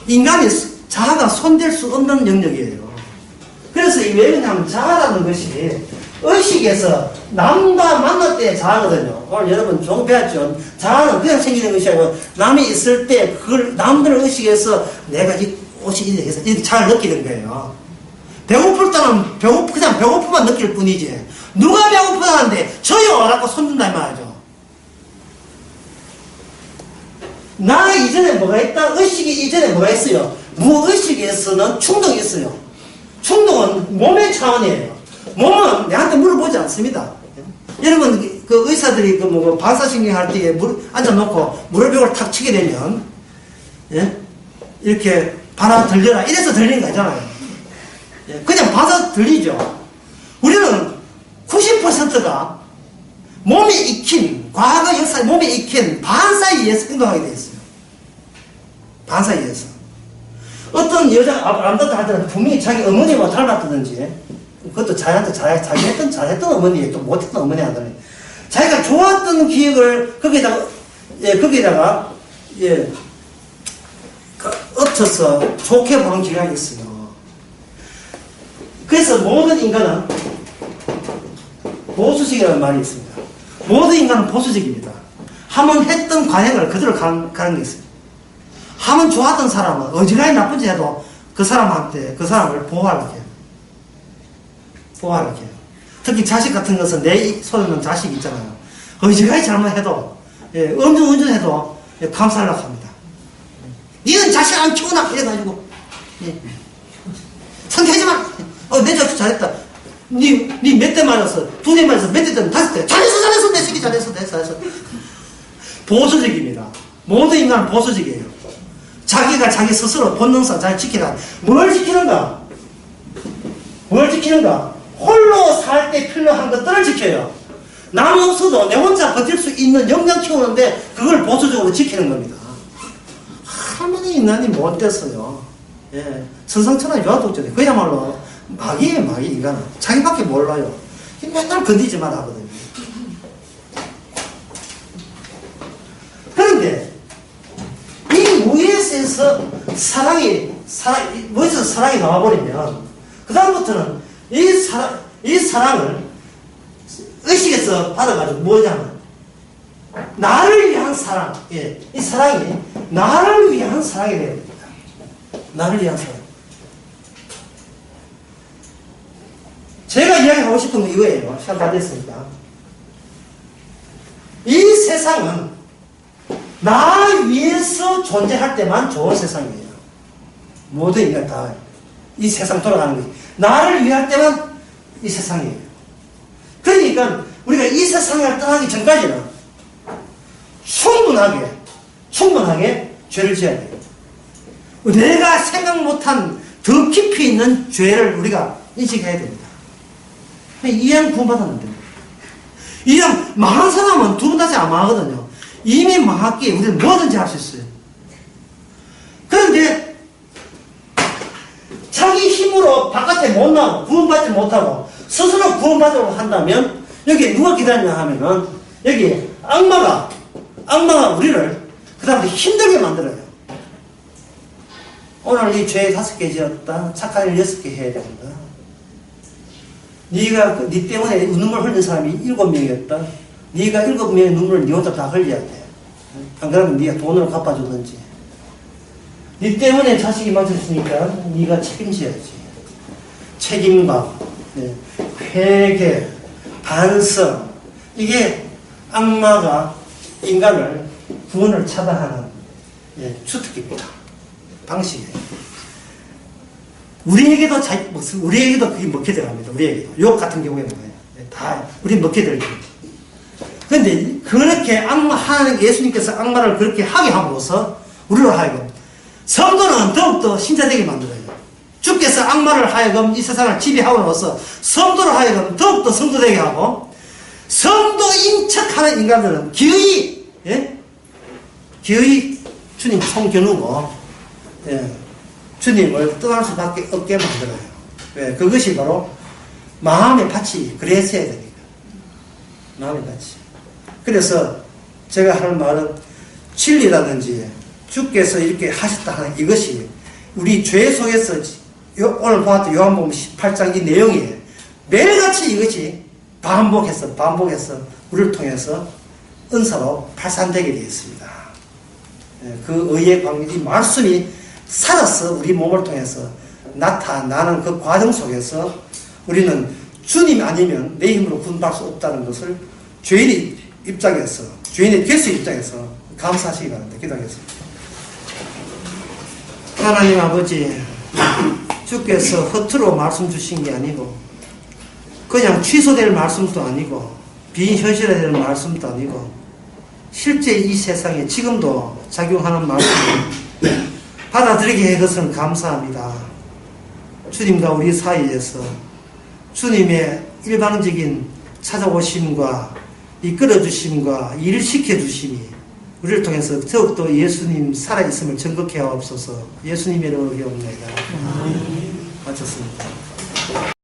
인간이 자아가 손댈 수 없는 영역이에요. 그래서 이 왜 그러냐면 자아라는 것이 의식에서 남과 만날 때 자아거든요. 오늘 여러분 좀 배웠죠. 자아는 그냥 생기는 것이 아니고 남이 있을 때 그걸 남들 의식에서 내가 이 옷이 이렇게 해서 이렇게 잘 느끼는 거예요. 배고플 때는 그냥 배고픔만 느낄 뿐이지 누가 배고프다는데 저요 라고 손든다 이 말이죠. 나 이전에 뭐가 있다? 의식이 이전에 뭐가 있어요? 무의식에서는 충동이 있어요. 충동은 몸의 차원이에요. 몸은 내한테 물어보지 않습니다. 여러분, 그 의사들이 반사신경 할 때 앉아놓고 무릎벽을 탁 치게 되면, 예? 이렇게 바람 들려라. 이래서 들리는 거잖아요. 예? 그냥 봐서 들리죠. 우리는 90%가 몸이 익힌, 과거 역사에 몸이 익힌 반사에 의해서 행동하게 되어 있어요. 반사에 의해서. 어떤 여자가 아름답다 할 때는 분명히 자기 어머니와 닮았다든지, 그것도 자기한테 잘했던 어머니에 또 못했던 어머니한테 자기가 좋았던 기억을 거기다가 엎쳐서 좋게 보는 경향이 있어요. 그래서 모든 인간은 보수적이라는 말이 있습니다. 모든 인간은 보수적입니다. 한번 했던 관행을 그대로 가는 게 있어요. 한번 좋았던 사람은 어지간히 나쁜 짓 해도 그 사람한테 그 사람을 보호하려고 해요. 보호하려고 해요. 특히 자식 같은 것은 내 손에 있는 자식이 있잖아요. 어지간히 잘못해도 음주운전해도 감사하려고 합니다. 니는 자식 안 키우나 이래가지고 선택하지마. 내 자식 잘했다. 니 몇 대 맞았어? 2대 맞았어? 몇 대 때는 5대. 잘했어 내 새끼 잘했어. 보수적입니다. 모든 인간은 보수적이에요. 자기가 자기 스스로 본능상 잘 지키라. 뭘 지키는가? 홀로 살 때 필요한 것들을 지켜요. 남 없어도 내 혼자 버틸 수 있는 역량 키우는데 그걸 보수적으로 지키는 겁니다. 할머니 인간이 못됐어요. 예. 선상천하 유아독전에 그야말로 마귀예요, 마귀 인간은. 자기밖에 몰라요. 맨날 건드리지 마라 하거든요. 그런데 이 무에서 무에서 사랑이 나와버리면 그다음부터는 이 사랑을 의식에서 받아가지고 뭐냐면 나를 위한 사랑, 이 사랑이 나를 위한 사랑이 되어야 됩니다. 나를 위한 사랑. 제가 이야기하고 싶은 건 이거예요. 시간 다 됐으니까. 이 세상은 나 위해서 존재할 때만 좋은 세상이에요. 모든 인간 다 이 세상 돌아가는 거예요. 나를 위할 때만 이 세상이에요. 그러니까 우리가 이 세상을 떠나기 전까지는 충분하게 죄를 지어야 돼요. 내가 생각 못한 더 깊이 있는 죄를 우리가 인식해야 됩니다. 이왕 구원받았는데. 이왕 망한 사람은 두 번 다시 안 망하거든요. 이미 망했기에 우리는 뭐든지 할 수 있어요. 그런데 자기 힘으로 바깥에 못 나오고 구원받지 못하고 스스로 구원받으려고 한다면 여기 누가 기다리냐 하면은 여기 악마가 우리를 그 다음에 힘들게 만들어요. 오늘 이 죄 5개 지었다. 착한 일 6개 해야 된다. 니 때문에 눈물 흘린 사람이 7명이었다. 네가 7명의 눈물을 니 혼자 다 흘려야 돼. 안 그러면 네가 돈으로 갚아주든지 니 때문에 자식이 맞았으니까 니가 책임져야지. 책임감, 회개, 반성. 이게 악마가 인간을 구원을 차단하는 주특기입니다. 방식이에요. 우리에게도 그게 먹게 들어갑니다. 우리에게도. 욕 같은 경우에는 다 우리 먹게 들어요. 그런데 그렇게 하나님 예수님께서 악마를 그렇게 하게 함으로써 우리로 하여금 성도는 더욱더 신자되게 만들어요. 주께서 악마를 하여금 이 세상을 지배함으로써 성도로 하여금 더욱더 성도되게 하고 성도인 척하는 인간들은 기어이 주님 총겨누고 주님을 떠날 수밖에 없게 만들어요. 왜? 그것이 바로 마음의 밭이 그랬어야 되니까. 마음의 밭이. 그래서 제가 하는 말은 진리라든지 주께서 이렇게 하셨다 하는 이것이 우리 죄 속에서 오늘 보았던 요한복음 18장 이 내용이 매일같이 이것이 반복해서 우리를 통해서 은사로 발산되게 되어 있습니다. 그 의의 광이 말씀이 살아서 우리 몸을 통해서 나타나는 그 과정 속에서 우리는 주님 아니면 내 힘으로 구원받을 수 없다는 것을 죄인의 입장에서, 죄인의 개수의 입장에서 감사하시기 바랍니다. 기도하겠습니다. 하나님 아버지, 주께서 허투루 말씀 주신 게 아니고 그냥 취소될 말씀도 아니고 비현실화될 말씀도 아니고 실제 이 세상에 지금도 작용하는 말씀을 받아들이게 해 것은 감사합니다. 주님과 우리 사이에서 주님의 일방적인 찾아오심과 이끌어주심과 일을 시켜주심이 우리를 통해서 더욱더 예수님 살아있음을 증거케 하옵소서. 예수님의 이름으로 기도합니다. 마쳤습니다.